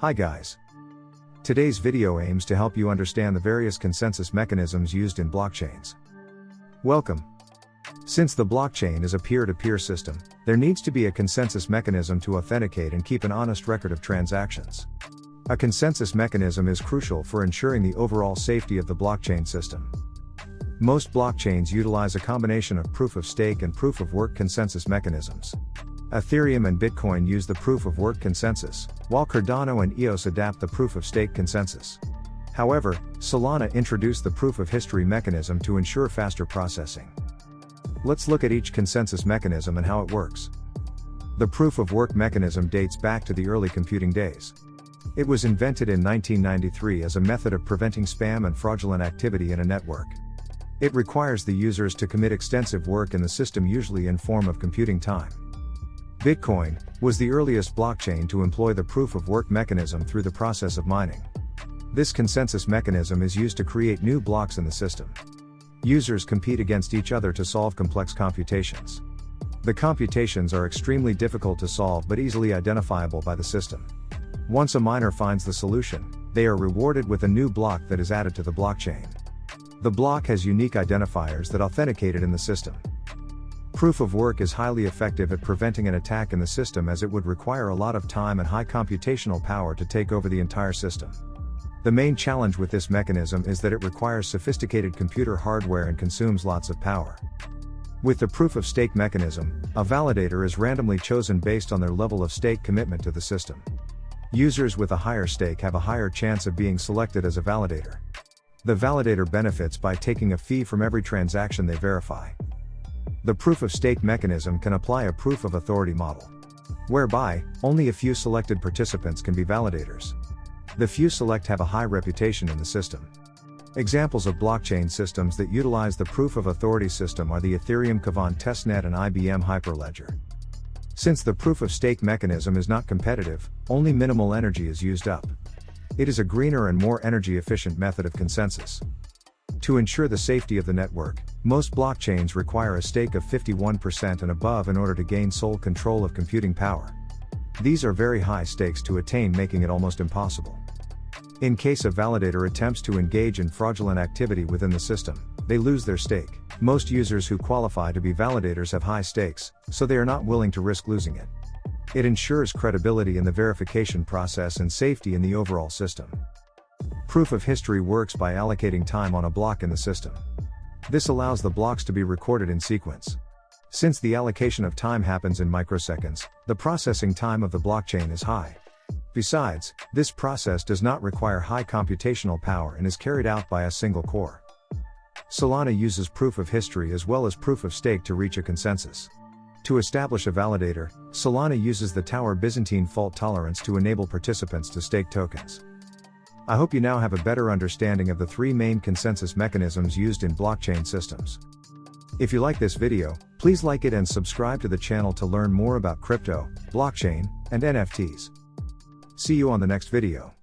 Hi guys. Today's video aims to help you understand the various consensus mechanisms used in blockchains. Welcome. Since the blockchain is a peer-to-peer system, there needs to be a consensus mechanism to authenticate and keep an honest record of transactions. A consensus mechanism is crucial for ensuring the overall safety of the blockchain system. Most blockchains utilize a combination of proof-of-stake and proof-of-work consensus mechanisms. Ethereum and Bitcoin use the proof-of-work consensus, while Cardano and EOS adapt the proof-of-stake consensus. However, Solana introduced the proof-of-history mechanism to ensure faster processing. Let's look at each consensus mechanism and how it works. The proof-of-work mechanism dates back to the early computing days. It was invented in 1993 as a method of preventing spam and fraudulent activity in a network. It requires the users to commit extensive work in the system, usually in form of computing time. Bitcoin was the earliest blockchain to employ the proof-of-work mechanism through the process of mining. This consensus mechanism is used to create new blocks in the system. Users compete against each other to solve complex computations. The computations are extremely difficult to solve but easily identifiable by the system. Once a miner finds the solution, they are rewarded with a new block that is added to the blockchain. The block has unique identifiers that authenticate it in the system. Proof of work is highly effective at preventing an attack in the system, as it would require a lot of time and high computational power to take over the entire system. The main challenge with this mechanism is that it requires sophisticated computer hardware and consumes lots of power. With the proof-of-stake mechanism, a validator is randomly chosen based on their level of stake commitment to the system. Users with a higher stake have a higher chance of being selected as a validator. The validator benefits by taking a fee from every transaction they verify. The proof-of-stake mechanism can apply a proof-of-authority model, whereby only a few selected participants can be validators. The few select have a high reputation in the system. Examples of blockchain systems that utilize the proof-of-authority system are the Ethereum Kavon testnet and IBM Hyperledger. Since the proof-of-stake mechanism is not competitive, only minimal energy is used up. It is a greener and more energy-efficient method of consensus. To ensure the safety of the network, most blockchains require a stake of 51% and above in order to gain sole control of computing power. These are very high stakes to attain, making it almost impossible. In case a validator attempts to engage in fraudulent activity within the system, they lose their stake. Most users who qualify to be validators have high stakes, so they are not willing to risk losing it. It ensures credibility in the verification process and safety in the overall system. Proof of history works by allocating time on a block in the system. This allows the blocks to be recorded in sequence. Since the allocation of time happens in microseconds, the processing time of the blockchain is high. Besides, this process does not require high computational power and is carried out by a single core. Solana uses proof of history as well as proof of stake to reach a consensus. To establish a validator, Solana uses the Tower Byzantine fault tolerance to enable participants to stake tokens. I hope you now have a better understanding of the three main consensus mechanisms used in blockchain systems. If you like this video, please like it and subscribe to the channel to learn more about crypto, blockchain, and NFTs. See you on the next video.